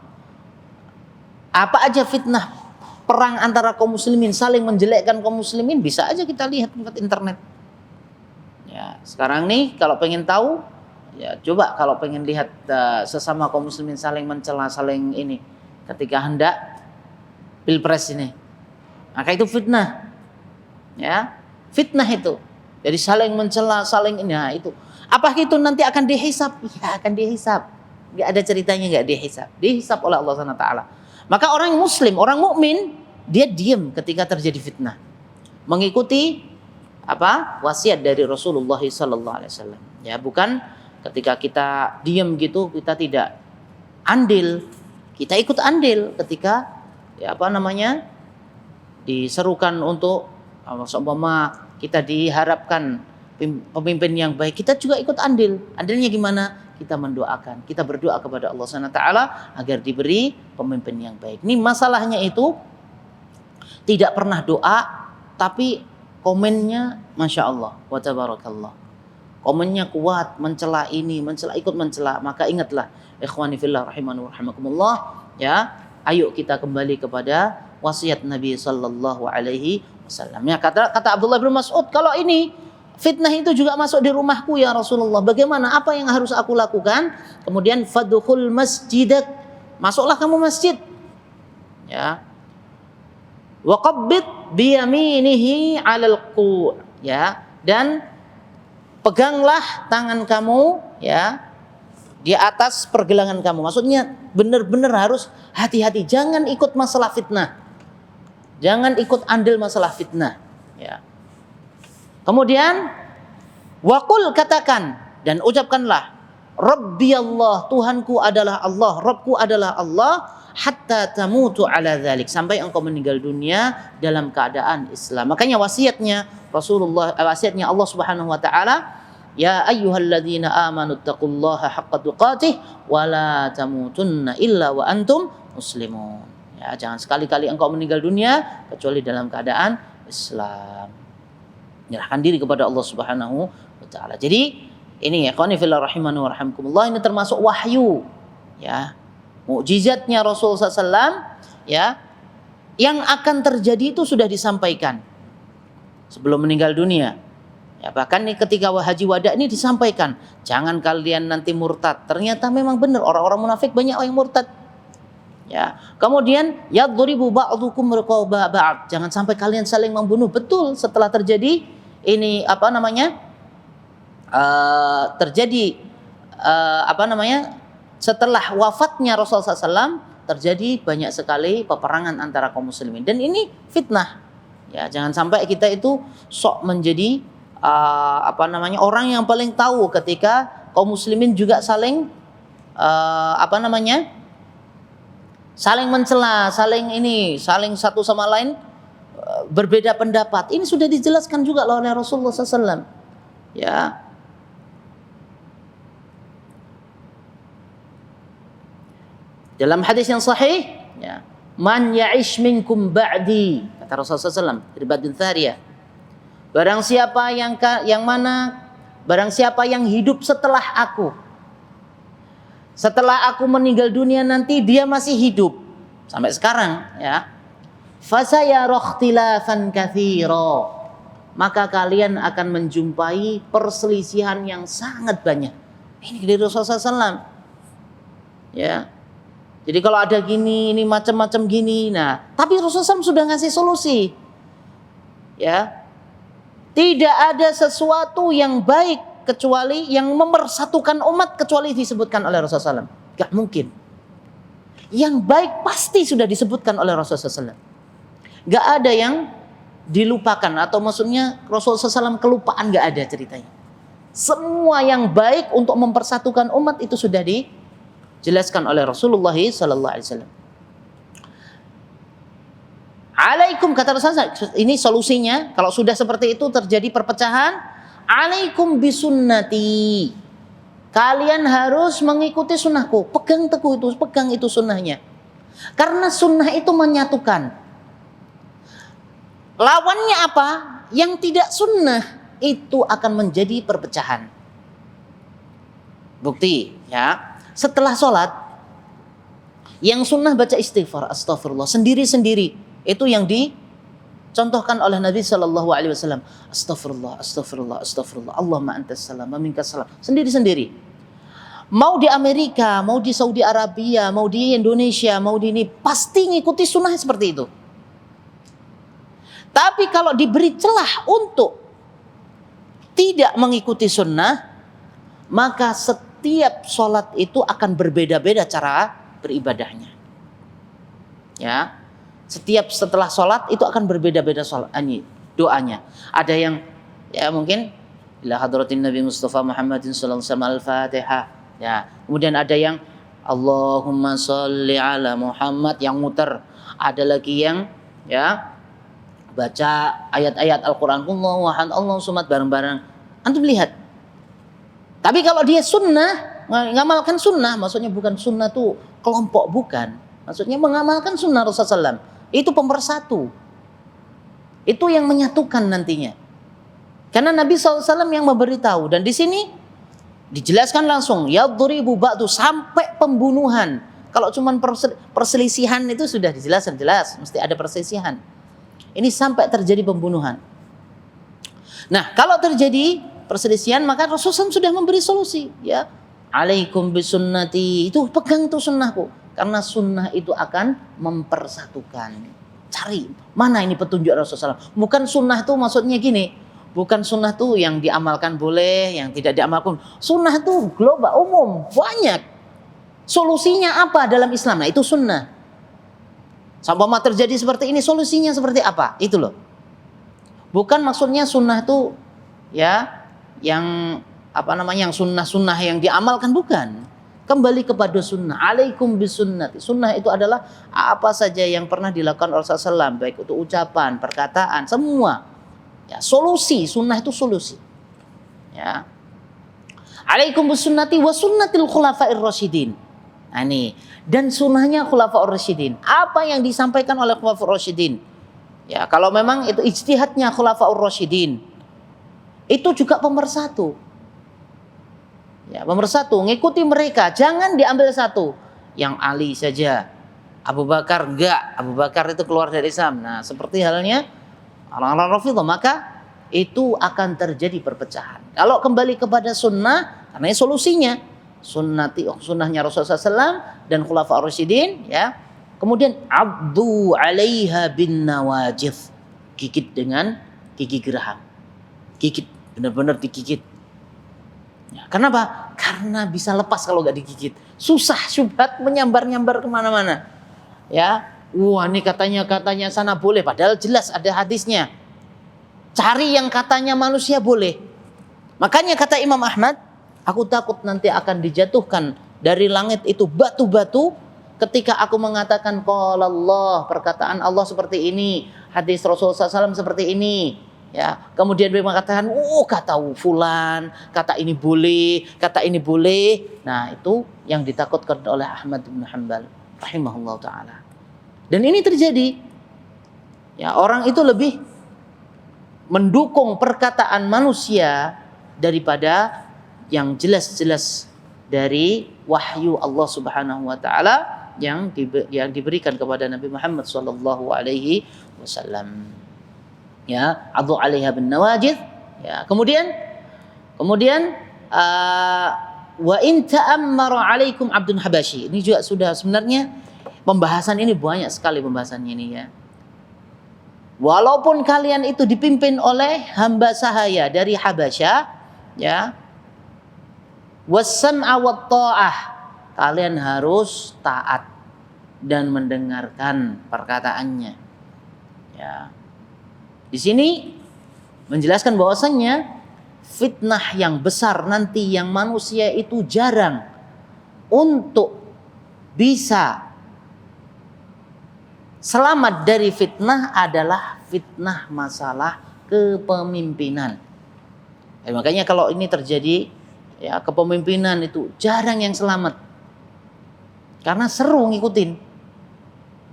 Apa aja fitnah, perang antara kaum muslimin, saling menjelekkan kaum muslimin, bisa aja kita lihat lewat internet. Ya, sekarang nih kalau pengen tahu, ya coba kalau pengen lihat sesama kaum muslimin saling mencela, saling ini ketika hendak pilpres ini. Maka itu fitnah. Ya, fitnah itu. Jadi saling mencela, saling ini, nah itu. Apakah itu nanti akan dihisab? Ya, akan dihisab. Enggak ada ceritanya enggak dihisab. Dihisab oleh Allah Subhanahu wa taala. Maka orang muslim, orang mukmin, dia diam ketika terjadi fitnah. Mengikuti wasiat dari Rasulullah sallallahu alaihi wasallam. Ya, bukan ketika kita diam gitu kita tidak andil. Kita ikut andil ketika diserukan untuk umpama kita diharapkan pemimpin yang baik, kita juga ikut andil. Andilnya gimana? Kita mendoakan, kita berdoa kepada Allah Subhanahu wa taala agar diberi pemimpin yang baik. Ini masalahnya itu tidak pernah doa, tapi komennya masya Allah, wa tabarakallah. Komennya kuat, mencela ini, ikut mencela. Maka ingatlah, ikhwani fillah rahimani wa rahimakumullah, ya, ayo kita kembali kepada wasiat Nabi sallallahu alaihi wasallam. Ya, kata Abdullah bin Mas'ud, kalau ini fitnah itu juga masuk di rumahku ya Rasulullah. Bagaimana? Apa yang harus aku lakukan? Kemudian fadkhul masjidak. Masuklah kamu masjid. Ya. Wa qabbid bi yaminihi 'alal qu'. Ya. Dan peganglah tangan kamu ya di atas pergelangan kamu. Maksudnya benar-benar harus hati-hati. Jangan ikut masalah fitnah. Jangan ikut andil masalah fitnah. Ya. Kemudian waqul, katakan dan ucapkanlah, Rabbi Allah, Tuhanku adalah Allah, Rabbku adalah Allah, hatta tamutu ala dzalik, sampai engkau meninggal dunia dalam keadaan Islam. Makanya wasiatnya Allah Subhanahu wa taala, ya ayyuhalladzina amanu taqullaha haqqa tuqatih wa la tamutunna illa wa antum muslimun. Ya, jangan sekali-kali engkau meninggal dunia kecuali dalam keadaan Islam. Menyerahkan diri kepada Allah Subhanahu wa taala. Jadi ini ya qani fillah rahimani wa rahimakumullah, ini termasuk wahyu ya. Mukjizatnya Rasulullah SAW ya, yang akan terjadi itu sudah disampaikan sebelum meninggal dunia. Ya, bahkan nih ketika haji wada ini disampaikan, jangan kalian nanti murtad. Ternyata memang benar orang-orang munafik banyak yang murtad. Ya, kemudian yadribu ba'dukum riqaba ba'd. Jangan sampai kalian saling membunuh. Betul, setelah terjadi ini setelah wafatnya Rasulullah SAW terjadi banyak sekali peperangan antara kaum muslimin, dan ini fitnah. Ya, jangan sampai kita itu sok menjadi orang yang paling tahu ketika kaum muslimin juga saling saling mencela, saling satu sama lain berbeda pendapat. Ini sudah dijelaskan juga oleh Rasulullah SAW. Ya. Dalam hadis yang sahih, ya, man ya'ish minkum ba'di, kata Rasulullah SAW, ribatun thariyah. Barang siapa yang hidup setelah aku, setelah aku meninggal dunia nanti dia masih hidup sampai sekarang ya, fasayara ikhtilafan katsira, maka kalian akan menjumpai perselisihan yang sangat banyak. Ini dari Rasulullah SAW ya. Jadi kalau ada gini, ini macam-macam gini, nah tapi Rasulullah SAW sudah ngasih solusi ya, tidak ada sesuatu yang baik kecuali yang memersatukan umat kecuali disebutkan oleh Rasulullah SAW. Gak mungkin. Yang baik pasti sudah disebutkan oleh Rasulullah SAW. Gak ada yang dilupakan, atau maksudnya Rasulullah SAW kelupaan, gak ada ceritanya. Semua yang baik untuk mempersatukan umat itu sudah dijelaskan oleh Rasulullah SAW. Alaikum, kata Rasulullah, ini solusinya kalau sudah seperti itu terjadi perpecahan. Alaikum bisunnati, kalian harus mengikuti sunnahku, pegang teguh itu, pegang itu sunnahnya, karena sunnah itu menyatukan. Lawannya apa? Yang tidak sunnah itu akan menjadi perpecahan. Bukti, ya, setelah sholat yang sunnah baca istighfar, astagfirullah sendiri-sendiri. Itu yang dicontohkan oleh Nabi Shallallahu Alaihi Wasallam. Astagfirullah, astagfirullah, astagfirullah. Allahumma antas salam, wa minkas salam. Sendiri-sendiri. Mau di Amerika, mau di Saudi Arabia, mau di Indonesia, mau di ini, pasti ngikuti sunnah seperti itu. Tapi kalau diberi celah untuk tidak mengikuti sunnah, maka setiap sholat itu akan berbeda-beda cara beribadahnya. Ya. Setiap setelah sholat itu akan berbeda-beda sholat, doanya. Ada yang ya mungkin ila hadratin Nabi Mustafa Muhammadin sallallahu alaihi wasallam al-Fatihah. Ya, kemudian ada yang Allahumma sholli ala Muhammad yang muter. Ada lagi yang ya baca ayat-ayat Al-Qur'an, Allahu ahad, Allahu samad bareng-bareng. Antum lihat. Tapi kalau dia sunnah, ngamalkan sunnah, maksudnya bukan sunnah tuh kelompok, bukan. Maksudnya mengamalkan sunnah Rasulullah SAW. Itu pemersatu. Itu yang menyatukan nantinya. Karena Nabi SAW yang memberitahu. Dan di sini dijelaskan langsung. Yadribu ba'du, sampai pembunuhan. Kalau cuma perselisihan itu sudah dijelaskan. Jelas, mesti ada perselisihan. Ini sampai terjadi pembunuhan. Nah, kalau terjadi perselisihan, maka Rasulullah SAW sudah memberi solusi. Ya, alaikum bisunnati. Itu pegang tuh sunnahku. Karena sunnah itu akan mempersatukan. Cari mana ini petunjuk Rasulullah SAW. Bukan sunnah itu maksudnya gini. Bukan sunnah itu yang diamalkan boleh, yang tidak diamalkan. Sunnah itu global, umum, banyak. Solusinya apa dalam Islam? Nah, itu sunnah. Sampai terjadi seperti ini, solusinya seperti apa? Itu loh. Bukan maksudnya sunnah itu ya yang apa namanya, yang sunnah-sunnah yang diamalkan, bukan. Kembali kepada sunnah. Alaikum bisunnati. Sunnah itu adalah apa saja yang pernah dilakukan Rasulullah SAW, baik itu ucapan, perkataan, semua. Ya, solusi. Sunnah itu solusi. Ya. Alaikum bisunnati wa sunnatil khulafa'ir rasyidin. Nah, ini. Dan sunnahnya khulafa'ir rasyidin. Apa yang disampaikan oleh khulafa'ir rasyidin? Ya, kalau memang itu ijtihadnya khulafa'ir rasyidin, itu juga pemersatu. Ya, pemersatu, ngikuti mereka, jangan diambil satu. Yang Ali saja, Abu Bakar enggak, Abu Bakar itu keluar dari Islam. Nah, seperti halnya orang-orang Rafidhah, maka itu akan terjadi perpecahan. Kalau kembali kepada sunnah, karena solusinya sunnahnya Rasulullah SAW dan Khulafaur Rasyidin, ya. Kemudian abdu 'alaiha bin nawajid, gigit dengan gigi geraham, gigit, benar-benar digigit. Ya, kenapa? Karena bisa lepas kalau nggak digigit. Susah, syubhat menyambar-nyambar kemana-mana. Ya, wah ini katanya sana boleh, padahal jelas ada hadisnya. Cari yang katanya manusia boleh. Makanya kata Imam Ahmad, aku takut nanti akan dijatuhkan dari langit itu batu-batu ketika aku mengatakan qala Allah, perkataan Allah seperti ini, hadis Rasulullah SAW seperti ini. Ya, kemudian dia mengatakan, kata fulan, kata ini boleh, kata ini boleh. Nah, itu yang ditakutkan oleh Ahmad bin Hanbal rahimahullah taala. Dan ini terjadi. Ya, orang itu lebih mendukung perkataan manusia daripada yang jelas-jelas dari wahyu Allah Subhanahu wa taala yang diberikan kepada Nabi Muhammad sallallahu alaihi wasallam. Ya, adhu 'alaiha bin nawajid. Ya, kemudian wa in ta'ammara 'alaikum 'abdun habasyi. Ini juga sudah sebenarnya pembahasan ini banyak sekali pembahasannya ini, ya. walaupun kalian itu dipimpin oleh hamba sahaya dari Habasyah, ya, wassam'a wat ta'ah, kalian harus taat dan mendengarkan perkataannya. Ya. Di sini menjelaskan bahwasannya fitnah yang besar nanti yang manusia itu jarang untuk bisa selamat dari fitnah adalah fitnah masalah kepemimpinan. Makanya kalau ini terjadi, ya, kepemimpinan itu jarang yang selamat. Karena seru ngikutin.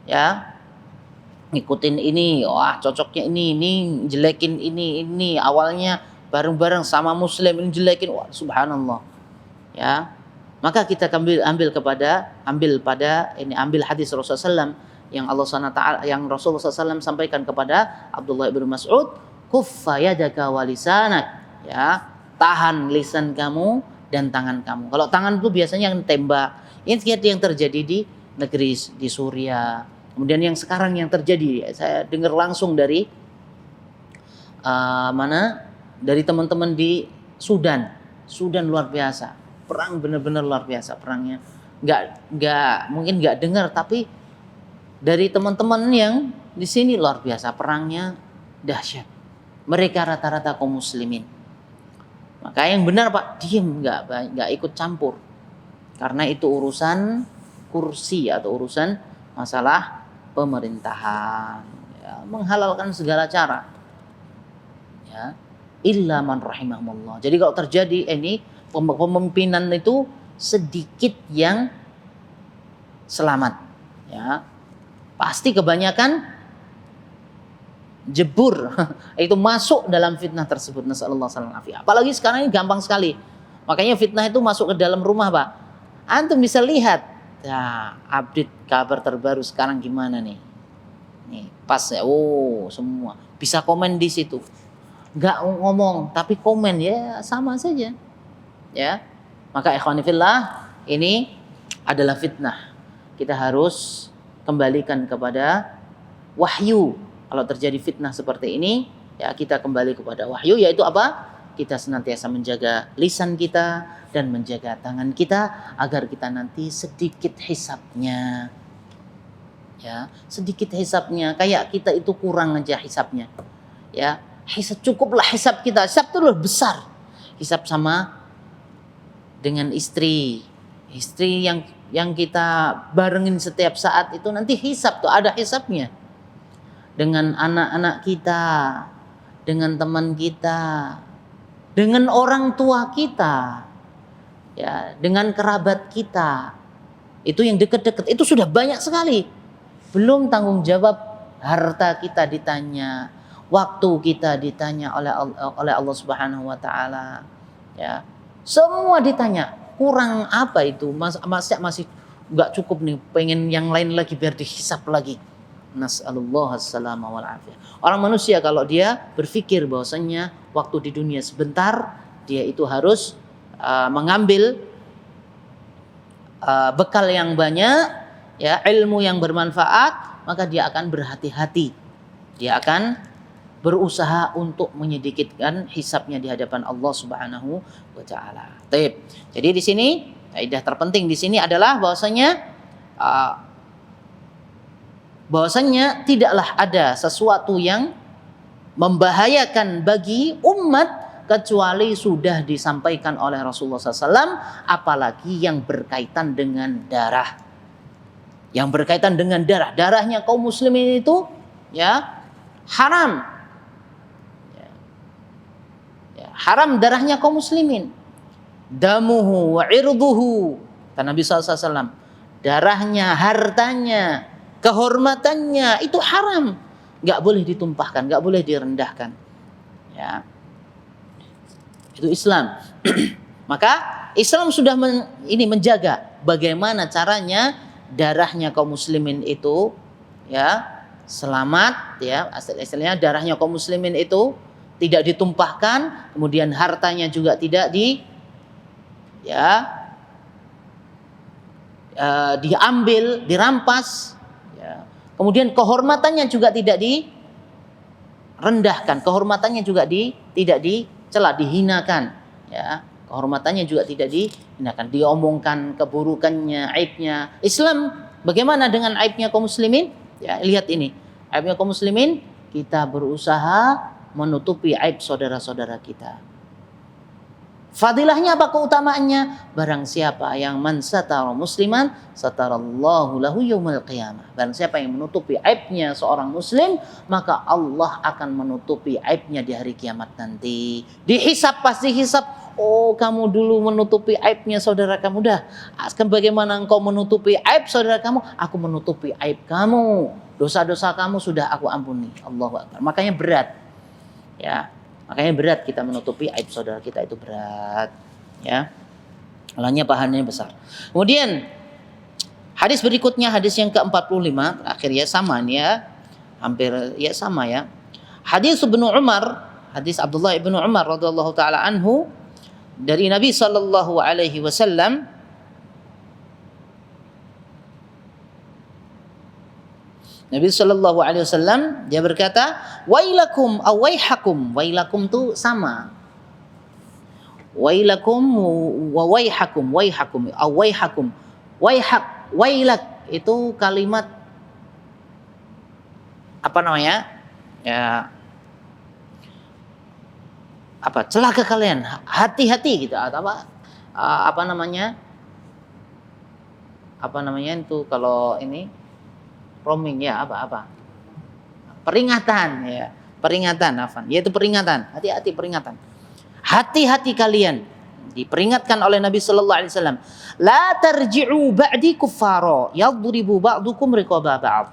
Ya. Ngikutin ini, wah cocoknya ini jelekin ini. Awalnya bareng-bareng sama muslim ini jelekin, wah subhanallah. Ya. Maka kita ambil hadis Rasulullah SAW yang Allah SWT, yang Rasulullah SAW sampaikan kepada Abdullah bin Mas'ud, kuffa yadaka wa lisanak, ya, tahan lisan kamu dan tangan kamu. Kalau tangan itu biasanya yang tembak. Ini yang terjadi di negeri di Suriah. Kemudian yang sekarang yang terjadi, saya dengar langsung dari dari teman-teman di Sudan. Sudan luar biasa. Perang benar-benar luar biasa perangnya. Mungkin nggak dengar, tapi dari teman-teman yang di sini luar biasa perangnya dahsyat. Mereka rata-rata kaum muslimin. Maka yang benar Pak, diem, nggak ikut campur. Karena itu urusan kursi atau urusan masalah pemerintahan. Ya, menghalalkan segala cara. Ya, illa man rahimahumullah. Jadi kalau terjadi ini pemimpinan itu sedikit yang selamat. Ya. Pasti kebanyakan jebur itu masuk dalam fitnah tersebut. Nasallallahu alaihi wasallam. Apalagi sekarang ini gampang sekali. Makanya fitnah itu masuk ke dalam rumah, Pak. Antum bisa lihat, ya, update kabar terbaru sekarang gimana nih. Nih, pas ya. Oh, semua bisa komen di situ. Enggak ngomong, tapi komen, ya sama saja. Ya. Maka ikhwani fillah, ini adalah fitnah. Kita harus kembalikan kepada wahyu. Kalau terjadi fitnah seperti ini, ya kita kembali kepada wahyu, yaitu apa? Kita senantiasa menjaga lisan kita dan menjaga tangan kita agar kita nanti sedikit hisabnya. Ya, sedikit hisabnya, kayak kita itu kurang aja hisabnya. Ya, hisab cukuplah hisab kita. Hisab itu lebih besar. Hisab sama dengan istri. Istri yang kita barengin setiap saat itu nanti hisab tuh, ada hisabnya. Dengan anak-anak kita, dengan teman kita, dengan orang tua kita, ya, dengan kerabat kita. Itu yang dekat-dekat, itu sudah banyak sekali. Belum tanggung jawab harta kita ditanya, waktu kita ditanya oleh Allah Subhanahu wa taala. Ya. Semua ditanya. Kurang apa itu? Masih enggak cukup nih, pengen yang lain lagi biar dihisap lagi. Nas'alullah as-salama wal afiyah. Orang manusia kalau dia berpikir bahwasannya waktu di dunia sebentar, dia itu harus mengambil bekal yang banyak, ya, ilmu yang bermanfaat, maka dia akan berhati-hati. Dia akan berusaha untuk menyedikitkan hisabnya di hadapan Allah Subhanahu wa taala. Baik. Jadi di sini kaidah terpenting di sini adalah bahwasanya tidaklah ada sesuatu yang membahayakan bagi umat kecuali sudah disampaikan oleh Rasulullah SAW, apalagi yang berkaitan dengan darah. Yang berkaitan dengan darah, darahnya kaum muslimin itu, ya, haram. Haram darahnya kaum muslimin. Damuhu wa irduhu. Kata Nabi SAW. Darahnya, hartanya, kehormatannya itu haram. Gak boleh ditumpahkan, gak boleh direndahkan. Ya. Itu Islam. Maka Islam sudah menjaga bagaimana caranya darahnya kaum muslimin itu, ya, selamat, ya. Istilahnya darahnya kaum muslimin itu tidak ditumpahkan, kemudian hartanya juga tidak diambil, dirampas, ya. Kemudian kehormatannya juga tidak direndahkan, kehormatannya juga tidak dicela, dihinakan, ya. Kehormatannya juga tidak dihinakan, diomongkan keburukannya, aibnya. Islam bagaimana dengan aibnya kaum muslimin? Ya, lihat ini. Aibnya kaum muslimin, kita berusaha menutupi aib saudara-saudara kita. Fadilahnya apa, keutamaannya? Barang siapa yang man satara musliman satarallahu lahu yaumil qiyamah. Barang siapa yang menutupi aibnya seorang muslim, maka Allah akan menutupi aibnya di hari kiamat nanti. Dihisab, pasti hisab. Oh, kamu dulu menutupi aibnya saudara kamu, dah. Bagaimana engkau menutupi aib saudara kamu? Aku menutupi aib kamu. Dosa-dosa kamu sudah aku ampuni. Allahu Akbar. Makanya berat. Ya. Makanya berat kita menutupi aib saudara kita, itu berat, ya. Alangnya pahalanya besar. Kemudian hadis berikutnya, hadis yang ke-45, terakhir ya, sama nih ya. Hampir ya sama ya. Hadis Ibnu Umar, hadis Abdullah Ibnu Umar radhiyallahu taala anhu dari Nabi sallallahu alaihi wasallam, Nabi sallallahu alaihi wasallam dia berkata, "Wailakum aw waihakum." Wailakum itu sama. Wailakum wa waihakum, waihakum aw waihakum. Waihak, wailak itu kalimat apa namanya? Ya, apa? Celaka kalian, hati-hati gitu, atau apa namanya? Apa namanya itu kalau ini roaming ya, apa peringatan ya, peringatan, yaitu peringatan, hati-hati, peringatan, hati-hati kalian, diperingatkan oleh Nabi sallallahu alaihi wasallam, la tarji'u ba'di kuffara yadribu ba'dukum riqaba ba'd.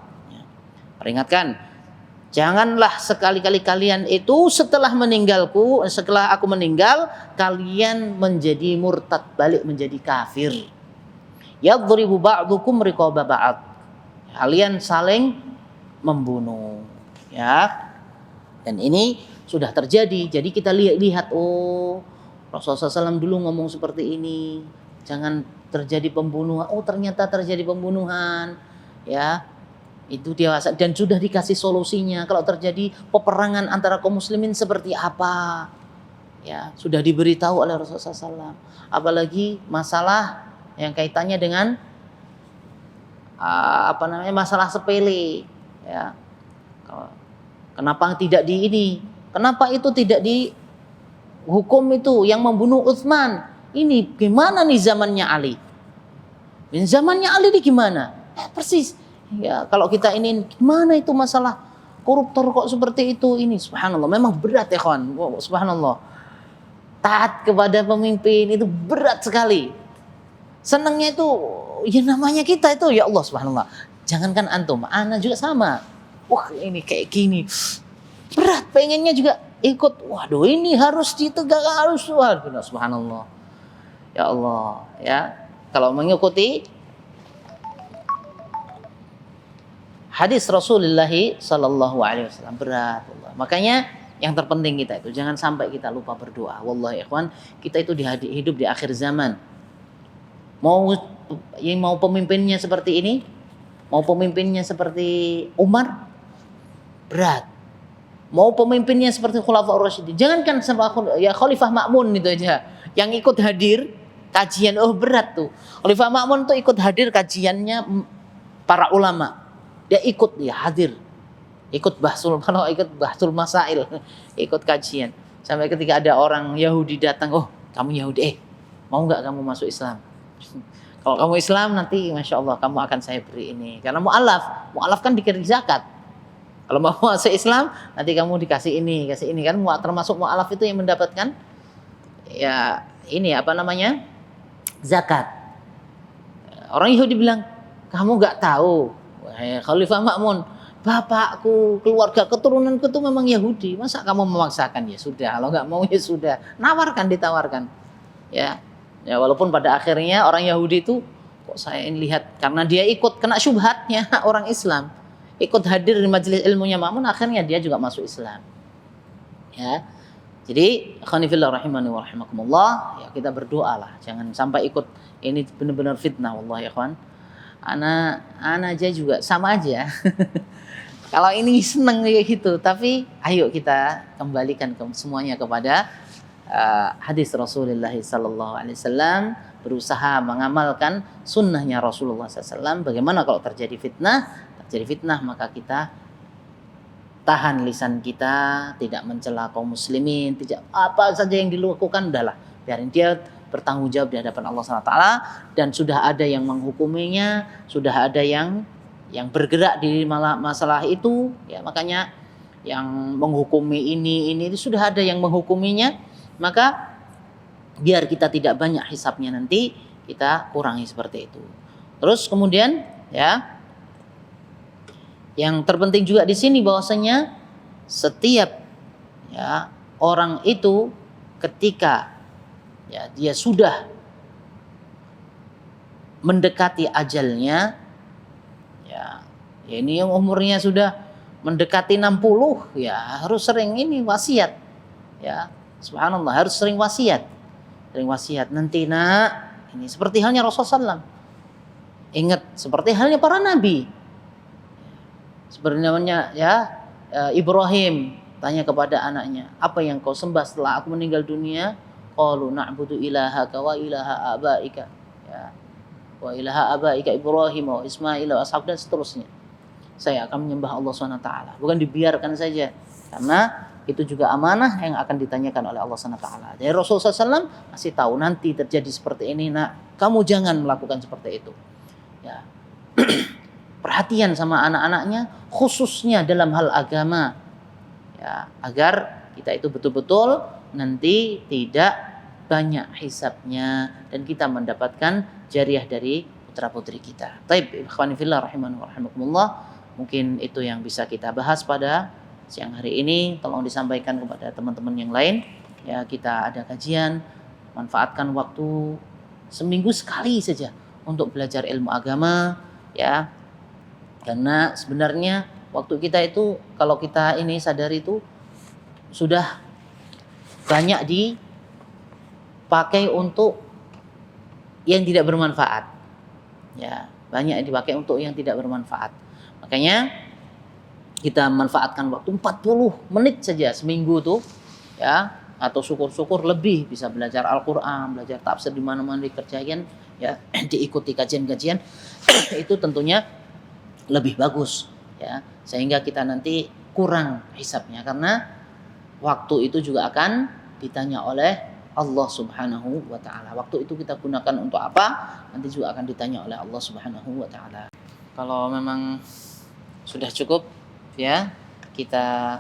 Peringatkan, janganlah sekali-kali kalian itu setelah meninggalku, setelah aku meninggal, kalian menjadi murtad, balik menjadi kafir. Yadribu ba'dukum riqaba ba'd, kalian saling membunuh, ya. Dan ini sudah terjadi. Jadi kita lihat, oh, Rasulullah SAW dulu ngomong seperti ini, jangan terjadi pembunuhan. Oh, ternyata terjadi pembunuhan, ya. Itu dia, dan sudah dikasih solusinya. Kalau terjadi peperangan antara kaum muslimin seperti apa, ya, sudah diberitahu oleh Rasulullah SAW. Apalagi masalah yang kaitannya dengan masalah sepele, ya. Kenapa tidak di ini? Kenapa itu tidak dihukum itu yang membunuh Utsman? Ini gimana nih zamannya Ali? Zamannya Ali ini gimana? Persis. Ya, kalau kita ini gimana itu masalah koruptor kok seperti itu ini? Subhanallah, memang berat ya kawan. Subhanallah. Taat kepada pemimpin itu berat sekali. Senangnya itu ya namanya kita itu, ya Allah subhanallah. Jangankan antum, ana juga sama. Wah, ini kayak gini. Berat, pengennya juga ikut. Waduh, ini harus ditegak, harus. Waduh, subhanallah. Ya Allah, ya. Kalau mengikuti hadis Rasulullah sallallahu alaihi wasallam, berat Allah. Makanya yang terpenting kita itu jangan sampai kita lupa berdoa. Wallahi ikhwan, kita itu hidup di akhir zaman. Mau pemimpinnya seperti ini, mau pemimpinnya seperti Umar, berat. Mau pemimpinnya seperti Khulafaur Rasyidin, jangankan ya Khalifah Ma'mun itu aja, yang ikut hadir kajian, oh berat tuh. Khalifah Ma'mun tuh ikut hadir kajiannya para ulama, dia hadir, ikut bahsul masail, ikut kajian. Sampai ketika ada orang Yahudi datang, oh kamu Yahudi, mau nggak kamu masuk Islam? Kalau kamu Islam nanti Masya Allah kamu akan saya beri ini. Karena mu'alaf kan dikira zakat. Kalau mau masuk Islam nanti kamu dikasih ini, kasih ini kan. Termasuk mu'alaf itu yang mendapatkan ya ini apa namanya, zakat. Orang Yahudi bilang, kamu gak tahu, wahai Khalifah Ma'mun, bapakku, keluarga keturunanku itu memang Yahudi. Masa kamu memaksakan? Ya sudah, kalau gak mau ya sudah. Ditawarkan. Ya walaupun pada akhirnya orang Yahudi itu, kok saya ini lihat, karena dia ikut kena syubhatnya orang Islam, ikut hadir di majelis ilmunya Ma'mun, akhirnya dia juga masuk Islam. Ya, jadi khonifillah rahimani wa rahimakumullah, ya kita berdoa lah, jangan sampai ikut ini, benar-benar fitnah. Wallahi ya kawan, ana aja juga sama aja. Kalau ini seneng kayak gitu, tapi ayo kita kembalikan semuanya kepada hadis Rasulullah sallallahu alaihi wasallam, berusaha mengamalkan sunnahnya Rasulullah SAW. Bagaimana kalau terjadi fitnah maka kita tahan lisan kita, tidak mencela kaum muslimin, tidak apa saja yang dilakukan udahlah, biarin dia bertanggung jawab di hadapan Allah SWT. Dan sudah ada yang menghukuminya, sudah ada yang bergerak di masalah itu, ya makanya yang menghukumi ini sudah ada yang menghukuminya, maka biar kita tidak banyak hisapnya nanti, kita kurangi seperti itu. Terus kemudian ya, yang terpenting juga di sini bahwasanya setiap ya orang itu ketika ya dia sudah mendekati ajalnya, ya ini yang umurnya sudah mendekati 60, ya harus sering ini wasiat, ya subhanallah, harus sering wasiat nanti nak, ini seperti halnya Rasulullah SAW. Ingat seperti halnya para nabi, seperti namanya ya Ibrahim tanya kepada anaknya, apa yang kau sembah setelah aku meninggal dunia? Qalu na'budu ilahaka wa ilaha abaika, ya wa ilaha abaika Ibrahim wa Ismail wa ashab, dan seterusnya. Saya akan menyembah Allah SWT. Bukan dibiarkan saja, karena itu juga amanah yang akan ditanyakan oleh Allah SWT. Jadi Rasulullah SAW masih tahu nanti terjadi seperti ini, nak kamu jangan melakukan seperti itu, ya. Perhatian sama anak-anaknya, khususnya dalam hal agama, ya, agar kita itu betul-betul nanti tidak banyak hisabnya dan kita mendapatkan jariah dari putra-putri kita. Taib, ikhwani fillah rahimani wa rahimakumullah. Mungkin itu yang bisa kita bahas pada siang hari ini. Tolong disampaikan kepada teman-teman yang lain. Ya, kita ada kajian, manfaatkan waktu seminggu sekali saja untuk belajar ilmu agama, ya. Karena sebenarnya waktu kita itu, kalau kita ini sadar itu sudah banyak dipakai untuk yang tidak bermanfaat, ya, banyak dipakai untuk yang tidak bermanfaat. Makanya kita manfaatkan waktu 40 menit saja seminggu tuh, ya, atau syukur-syukur lebih bisa belajar Al-Quran, belajar tafsir di mana-mana dikerjakan, ya, diikuti kajian-kajian itu tentunya lebih bagus, ya, sehingga kita nanti kurang hisabnya, karena waktu itu juga akan ditanya oleh Allah Subhanahu wa Ta'ala. Waktu itu kita gunakan untuk apa? Nanti juga akan ditanya oleh Allah Subhanahu wa Ta'ala. Kalau memang sudah cukup, ya, kita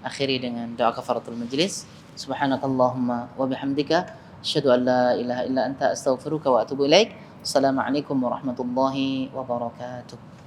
akhiri dengan doa kafaratul majlis. Subhanakallahumma wa bihamdika asyhadu an la ilaha illa anta astaghfiruka wa atubu ilaik. Assalamualaikum warahmatullahi wabarakatuh.